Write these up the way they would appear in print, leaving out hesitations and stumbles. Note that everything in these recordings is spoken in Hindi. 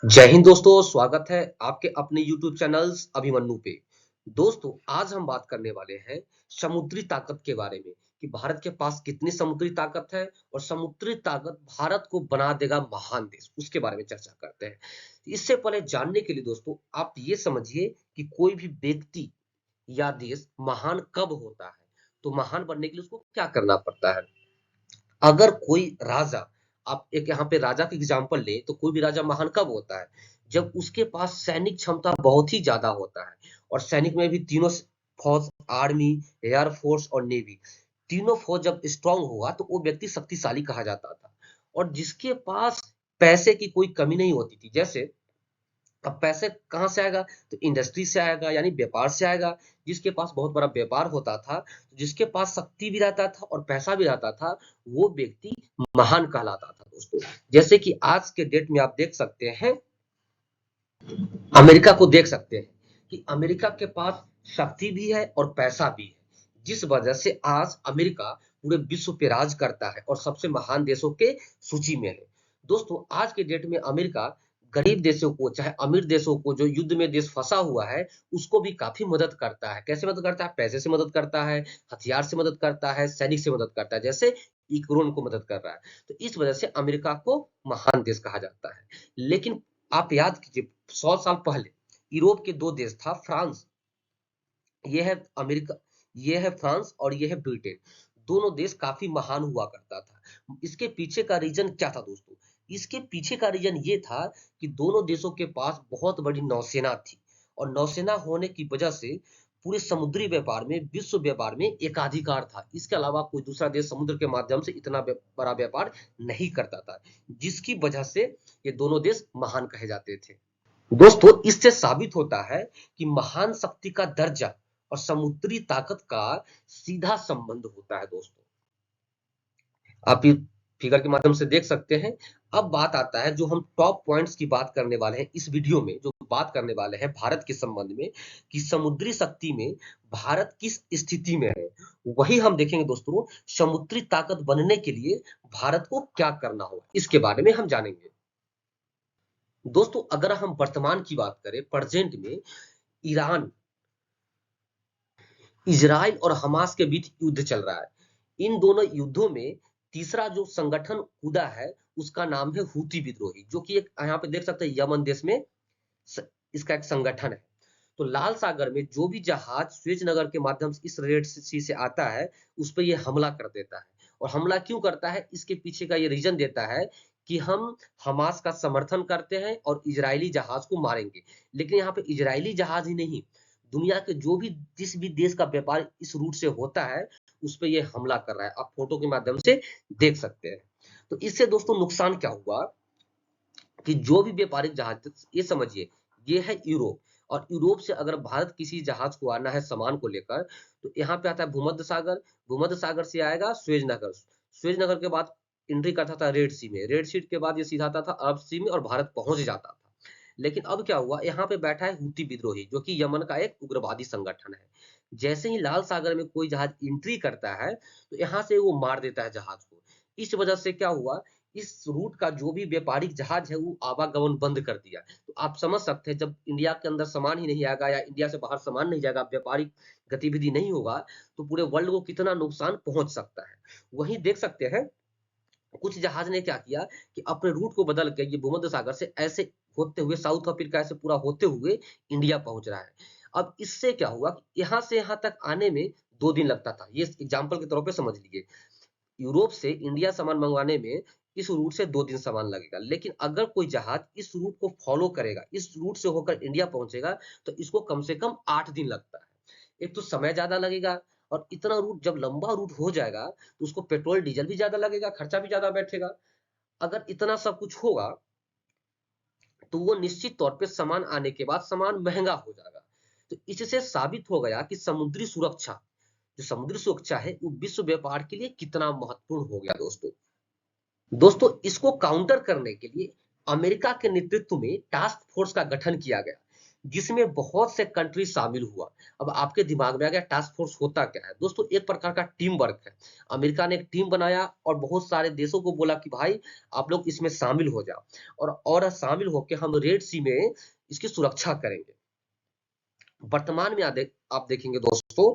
जय हिंद दोस्तों, स्वागत है आपके अपने YouTube चैनल्स अभिमन्यु पे। दोस्तों, आज हम बात करने वाले हैं समुद्री ताकत के बारे में कि भारत के पास कितनी समुद्री ताकत है और समुद्री ताकत भारत को बना देगा महान देश, उसके बारे में चर्चा करते हैं। इससे पहले जानने के लिए दोस्तों, आप ये समझिए कि कोई भी व्यक्ति या देश महान कब होता है, तो महान बनने के लिए उसको क्या करना पड़ता है। अगर कोई राजा, आप एक यहाँ पे राजा का एग्जांपल ले तो कोई भी राजा महान कब होता है, जब उसके पास सैनिक क्षमता बहुत ही ज्यादा होता है। और सैनिक में भी तीनों फौज, आर्मी, एयर फोर्स और नेवी, तीनों फौज जब स्ट्रांग होगा तो वो व्यक्ति शक्तिशाली कहा जाता था। और जिसके पास पैसे की कोई कमी नहीं होती थी, जैसे अब पैसे कहाँ से आएगा, तो इंडस्ट्री से आएगा, यानी व्यापार से आएगा। जिसके पास बहुत बड़ा व्यापार होता था, जिसके पास शक्ति भी रहता था और पैसा भी रहता था, वो व्यक्ति महान कहलाता था दोस्तों। जैसे कि आज के डेट में आप देख सकते हैं, अमेरिका को देख सकते हैं कि अमेरिका के पास शक्ति भी है और पैसा भी है, जिस वजह से आज अमेरिका पूरे विश्व पे राज करता है और सबसे महान देशों के सूची में है। दोस्तों, आज के डेट में अमेरिका गरीब देशों को, चाहे अमीर देशों को, जो युद्ध में देश फंसा हुआ है, उसको भी काफी मदद करता है। कैसे मदद करता है? पैसे से मदद करता है, हथियार से मदद करता है, सैनिक से मदद करता है, जैसे यूक्रेन को मदद कर रहा है। तो इस वजह से अमेरिका को महान देश कहा जाता है। लेकिन आप याद कीजिए, 100 साल पहले यूरोप के दो देश था, फ्रांस, ये है अमेरिका, ये है फ्रांस और ये है ब्रिटेन। दोनों देश काफी महान हुआ करता था। इसके पीछे का रीजन क्या था दोस्तों? इसके पीछे का रीजन ये था कि दोनों देशों के पास बहुत बड़ी नौसेना थी, और नौसेना होने की वजह से पूरे समुद्री व्यापार में, विश्व व्यापार में एकाधिकार था। इसके अलावा कोई दूसरा देश समुद्र के माध्यम से इतना बड़ा व्यापार नहीं करता था, जिसकी वजह से ये दोनों देश महान कहे जाते थे। दोस्तों, इससे साबित होता है कि महान शक्ति का दर्जा और समुद्री ताकत का सीधा संबंध होता है दोस्तों। आप ये फिगर के माध्यम से देख सकते हैं। अब बात आता है, जो हम टॉप पॉइंट्स की बात करने वाले हैं इस वीडियो में, जो बात करने वाले हैं भारत के संबंध में, कि समुद्री शक्ति में भारत किस स्थिति में है, वही हम देखेंगे दोस्तों। समुद्री ताकत बनने के लिए भारत को क्या करना होगा, इसके बारे में हम जानेंगे। दोस्तों, अगर हम वर्तमान की बात करें, प्रेजेंट में ईरान, इजराइल और हमास के बीच युद्ध चल रहा है। इन दोनों युद्धों में तीसरा जो संगठन कूदा है, उसका नाम है हूती विद्रोही, जो कि एक यहाँ पे देख सकते हैं यमन देश में इसका एक संगठन है। तो लाल सागर में जो भी जहाज स्वेज नगर के माध्यम से इस रेड सी से आता है, उस पर यह हमला कर देता है। और हमला क्यों करता है, इसके पीछे का ये रीजन देता है कि हम हमास का समर्थन करते हैं और इजरायली जहाज को मारेंगे। लेकिन यहाँ पे इजरायली जहाज ही नहीं, दुनिया के जो भी, जिस भी देश का व्यापार इस रूट से होता है, उस पे ये हमला कर रहा है। आप फोटो के माध्यम से देख सकते हैं। तो इससे दोस्तों नुकसान क्या हुआ कि जो भी व्यापारिक जहाज, ये समझिए, ये है यूरोप, और यूरोप से अगर भारत किसी जहाज को आना है सामान को लेकर, तो यहाँ पे आता है भूमध्य सागर, भूमध्य सागर से आएगा स्वेज नगर, स्वेज नगर के बाद एंट्री करता था रेड सी में, रेड सी के बाद ये सीधा आता था अरब सी में और भारत पहुंच जाता था। लेकिन अब क्या हुआ, यहाँ पे बैठा है हूती विद्रोही, जो कि यमन का एक उग्रवादी संगठन है। जैसे ही लाल सागर में कोई जहाज एंट्री करता है, तो यहाँ से वो मार देता है जहाज को। इस वजह से क्या हुआ, इस रूट का जो भी व्यापारिक जहाज है, वो आवागमन बंद कर दिया। तो आप समझ सकते हैं, जब इंडिया के अंदर सामान ही नहीं आएगा या इंडिया से बाहर सामान नहीं जाएगा, व्यापारिक गतिविधि नहीं होगा, तो पूरे वर्ल्ड को कितना नुकसान पहुंच सकता है। वहीं देख सकते हैं, कुछ जहाज ने क्या किया कि अपने रूट को बदल के ये भूमध्य सागर से ऐसे होते हुए साउथ अफ्रीका से पूरा होते हुए इंडिया पहुंच रहा है। अब इससे क्या हुआ कि यहाँ से यहाँ तक आने में 2 दिन लगता था, ये एग्जाम्पल के तौर पे समझ लीजिए। यूरोप से इंडिया सामान मंगवाने में इस रूट से 2 दिन सामान लगेगा, लेकिन अगर कोई जहाज इस रूट को फॉलो करेगा, इस रूट से होकर इंडिया पहुंचेगा, तो इसको कम से कम 8 दिन लगता है। एक तो समय ज्यादा लगेगा, और इतना रूट जब लंबा रूट हो जाएगा, तो उसको पेट्रोल डीजल भी ज्यादा लगेगा, खर्चा भी ज्यादा बैठेगा। अगर इतना सब कुछ होगा, तो वो निश्चित तौर पे सामान आने के बाद सामान महंगा हो जाएगा। तो इससे साबित हो गया कि समुद्री सुरक्षा, जो समुद्री सुरक्षा है, वो विश्व व्यापार के लिए कितना महत्वपूर्ण हो गया दोस्तों। दोस्तों, इसको काउंटर करने के लिए अमेरिका के नेतृत्व में टास्क फोर्स का गठन किया गया, जिसमें बहुत से कंट्री शामिल हुआ। अब आपके दिमाग में आ गया टास्क फोर्स होता क्या है? दोस्तों एक प्रकार का टीम वर्क है। अमेरिका ने एक टीम बनाया और बहुत सारे देशों को बोला कि भाई आप लोग इसमें शामिल हो जाओ, और शामिल होके हम रेड सी में इसकी सुरक्षा करेंगे। वर्तमान में आप देखेंगे दोस्तों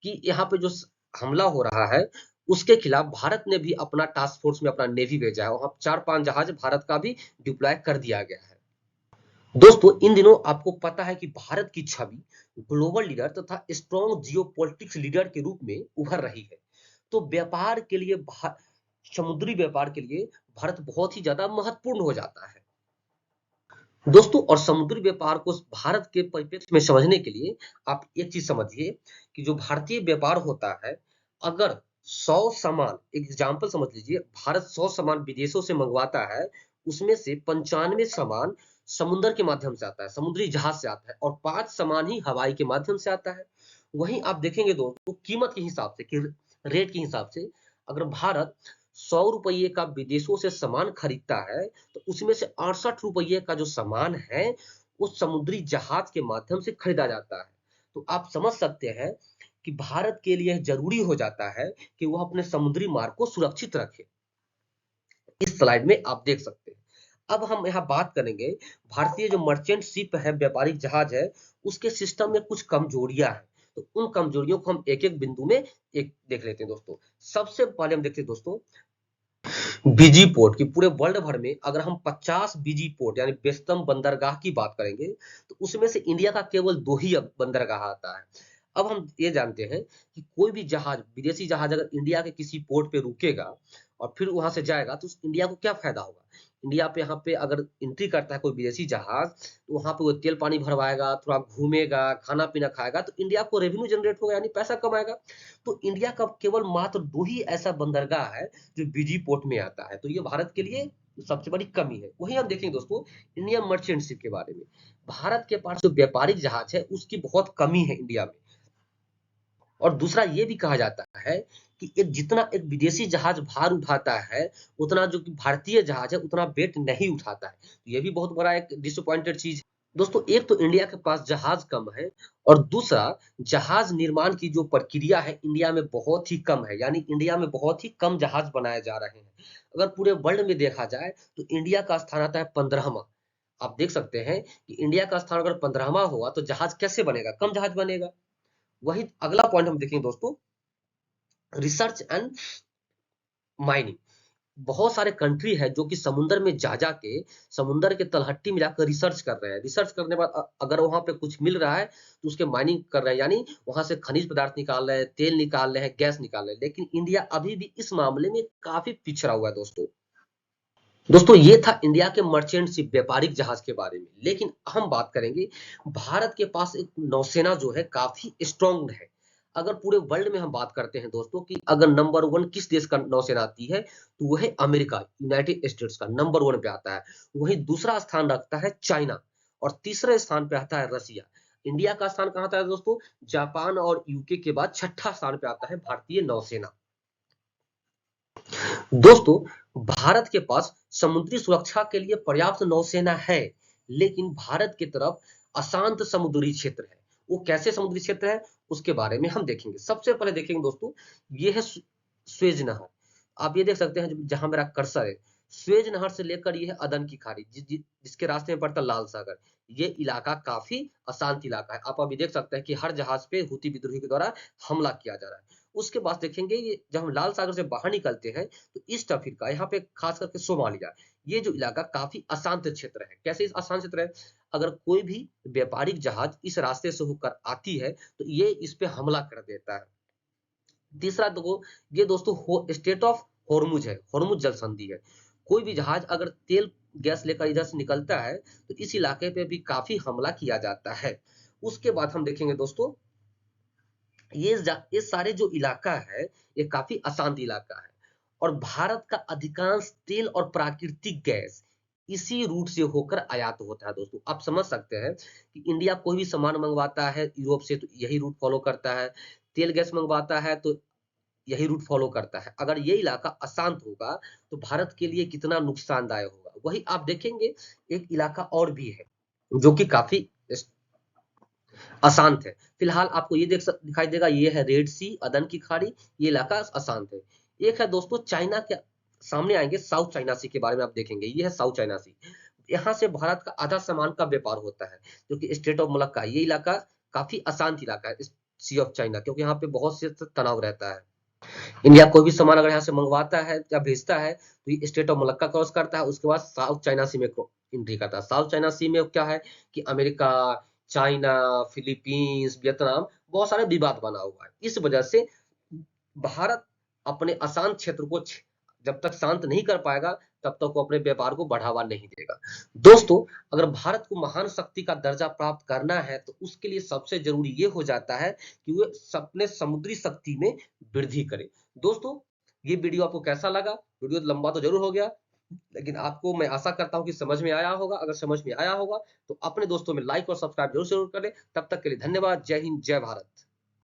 कि यहाँ पे जो हमला हो रहा है उसके खिलाफ भारत ने भी अपना टास्क फोर्स में अपना नेवी भेजा है, वहां 4-5 जहाज भारत का भी डिप्लॉय कर दिया गया है। दोस्तों इन दिनों आपको पता है कि भारत की छवि ग्लोबल लीडर तथा स्ट्रॉन्ग जियोपॉलिटिक्स लीडर के रूप में उभर रही है। तो व्यापार के लिए समुद्री व्यापार के लिए भारत बहुत ही ज्यादा महत्वपूर्ण हो जाता है दोस्तों। और समुद्री व्यापार को भारत के परिप्रेक्ष्य में समझने के लिए आप एक चीज समझिए कि जो भारतीय व्यापार होता है, अगर 100 सामान, एग्जाम्पल समझ लीजिए, भारत 100 सामान विदेशों से मंगवाता है, उसमें से 95 सामान समुद्र के माध्यम से आता है, समुद्री जहाज से आता है, और 5 सामान ही हवाई के माध्यम से आता है। वहीं आप देखेंगे दोस्तों कीमत के हिसाब से कि रेट के हिसाब से, अगर भारत 100 रुपये का विदेशों से सामान खरीदता है तो उसमें से 68 रुपये का जो सामान है वो समुद्री जहाज के माध्यम से खरीदा जाता है। तो आप समझ सकते हैं कि भारत के लिए जरूरी हो जाता है कि वह अपने समुद्री मार्ग को सुरक्षित रखे। इस स्लाइड में आप देख सकते हैं। अब हम यहाँ बात करेंगे भारतीय जो मर्चेंट शिप है, व्यापारिक जहाज है, उसके सिस्टम में कुछ कमजोरियां हैं। तो उन कमजोरियों को हम एक एक बिंदु में एक देख लेते हैं दोस्तों। सबसे पहले हम देखते हैं दोस्तों बीजी पोर्ट की। पूरे वर्ल्ड भर में अगर हम 50 बीजी पोर्ट यानी व्यस्तम बंदरगाह की बात करेंगे तो उसमें से इंडिया का केवल 2 ही अब बंदरगाह आता है। अब हम ये जानते हैं कि कोई भी जहाज, विदेशी जहाज अगर इंडिया के किसी पोर्ट पे रुकेगा और फिर वहां से जाएगा तो इंडिया को क्या फायदा होगा? इंडिया पे यहाँ पे अगर एंट्री करता है कोई विदेशी जहाज तो वहां पे वो तेल पानी भरवाएगा, थोड़ा घूमेगा, खाना पीना खाएगा, तो इंडिया को रेवेन्यू जनरेट होगा यानी पैसा कमाएगा। तो इंडिया का केवल मात्र 2 ही ऐसा बंदरगाह है जो बीजी पोर्ट में आता है। तो ये भारत के लिए सबसे बड़ी कमी है। वहीं हम देखेंगे दोस्तों इंडियन मर्चेंट शिप के बारे में। भारत के पास जो व्यापारिक जहाज है उसकी बहुत कमी है इंडिया में। और दूसरा ये भी कहा जाता है कि जितना एक विदेशी जहाज भार उठाता है उतना जो कि भारतीय जहाज है उतना वेट नहीं उठाता है। तो ये भी बहुत बड़ा एक डिसअपॉइंटेड चीज है। दोस्तों एक तो इंडिया के पास जहाज कम है, और दूसरा जहाज निर्माण की जो प्रक्रिया है इंडिया में बहुत ही कम है, यानी इंडिया में बहुत ही कम जहाज बनाए जा रहे हैं। अगर पूरे वर्ल्ड में देखा जाए तो इंडिया का स्थान आता है 15वां। आप देख सकते हैं कि इंडिया का स्थान अगर 15वां हुआ तो जहाज कैसे बनेगा? कम जहाज बनेगा। वही अगला पॉइंट हम देखेंगे दोस्तों, रिसर्च एंड माइनिंग। बहुत सारे कंट्री है जो कि समुद्र में जा जाके समुद्र के तलहटी में जाकर रिसर्च कर रहे हैं। रिसर्च करने के बाद अगर वहां पे कुछ मिल रहा है तो उसके माइनिंग कर रहे हैं, यानी वहां से खनिज पदार्थ निकाल रहे हैं, तेल निकाल रहे हैं, गैस निकाल रहे हैं। लेकिन इंडिया अभी भी इस मामले में काफी पिछड़ा हुआ है दोस्तों। दोस्तों ये था इंडिया के मर्चेंट शिप, व्यापारिक जहाज के बारे में। लेकिन हम बात करेंगे भारत के पास एक नौसेना जो है काफी स्ट्रांग है। अगर पूरे वर्ल्ड में हम बात करते हैं दोस्तों कि अगर नंबर 1 किस देश का नौसेना आती है तो वह है अमेरिका, यूनाइटेड स्टेट्स का नंबर 1 पे आता है। वही दूसरा स्थान रखता है चाइना, और तीसरे स्थान पे आता है रसिया। इंडिया का स्थान कहाँ आता है दोस्तों? जापान और यूके के बाद छठा स्थान पे आता है भारतीय नौसेना। दोस्तों भारत के पास समुद्री सुरक्षा के लिए पर्याप्त नौसेना है, लेकिन भारत की तरफ अशांत समुद्री क्षेत्र है। वो कैसे समुद्री क्षेत्र है उसके बारे में हम देखेंगे। सबसे पहले देखेंगे दोस्तों, ये है स्वेज नहर। आप ये देख सकते हैं जहां मेरा कर्सर है, स्वेज नहर से लेकर ये है अदन की खाड़ी, जिसके रास्ते में पड़ता लाल सागर। ये इलाका काफी अशांत इलाका है। आप अभी देख सकते हैं कि हर जहाज पे हुती विद्रोही के द्वारा हमला किया जा रहा है। उसके बाद देखेंगे ये जब हम लाल सागर से बाहर निकलते हैं तो ईस्ट अफ्रीका, यहाँ पे खास करके सोमालिया, ये जो इलाका काफी अशांत क्षेत्र है। कैसे अशांत क्षेत्र है? अगर कोई भी व्यापारिक जहाज इस रास्ते से होकर आती है तो ये इस पे हमला कर देता है। तीसरा देखो, ये दोस्तों स्टेट ऑफ हॉर्मुज है, हॉर्मुज जल संधि है। कोई भी जहाज अगर तेल गैस लेकर इधर से निकलता है तो इस इलाके पे भी काफी हमला किया जाता है। उसके बाद हम देखेंगे दोस्तों, ये सारे जो इलाका है ये काफी अशांत इलाका है, और भारत का अधिकांश तेल और प्राकृतिक गैस इसी रूट से होकर आयात होता है। दोस्तों आप समझ सकते हैं कि इंडिया कोई भी सामान मंगवाता है यूरोप से तो यही रूट फॉलो करता है, तेल गैस मंगवाता है तो यही रूट फॉलो करता है। अगर ये इलाका अशांत होगा तो भारत के लिए कितना नुकसानदायक होगा। वही आप देखेंगे एक इलाका और भी है जो कि काफी अशांत है। फिलहाल आपको ये दिखाई देगा, ये है रेड सी, अदन की खाड़ी, ये इलाका अशांत है। एक है दोस्तों चाइना के सामने आएंगे, साउथ चाइना सी के बारे में आप देखेंगे, ये है साउथ चाइना सी। यहाँ से भारत का आधा सामान का व्यापार होता है, जो कि स्टेट ऑफ मलक्का, ये इलाका काफी अशांत इलाका है, सी ऑफ चाइना, क्योंकि यहाँ पे बहुत से तनाव रहता है। इंडिया कोई भी सामान अगर यहाँ से मंगवाता है या भेजता है तो ये स्टेट ऑफ मलक्का क्रॉस करता है, उसके बाद साउथ चाइना सी में एंट्री करता है। साउथ चाइना सी में क्या है कि अमेरिका, चाइना, फिलीपींस, वियतनाम, बहुत सारे विवाद बना हुआ है। इस वजह से भारत अपने अशांत क्षेत्र को जब तक शांत नहीं कर पाएगा तब तक वो अपने व्यापार को बढ़ावा नहीं देगा। दोस्तों, अगर भारत को महान शक्ति का दर्जा प्राप्त करना है तो उसके लिए सबसे जरूरी ये हो जाता है कि वो अपने समुद्री शक्ति में वृद्धि करे। दोस्तों, ये वीडियो आपको कैसा लगा? वीडियो लंबा तो जरूर हो गया, लेकिन आपको मैं आशा करता हूं कि समझ में आया होगा। अगर समझ में आया होगा तो अपने दोस्तों में लाइक और सब्सक्राइब जरूर जरूर करें। तब तक के लिए धन्यवाद। जय हिंद, जय भारत।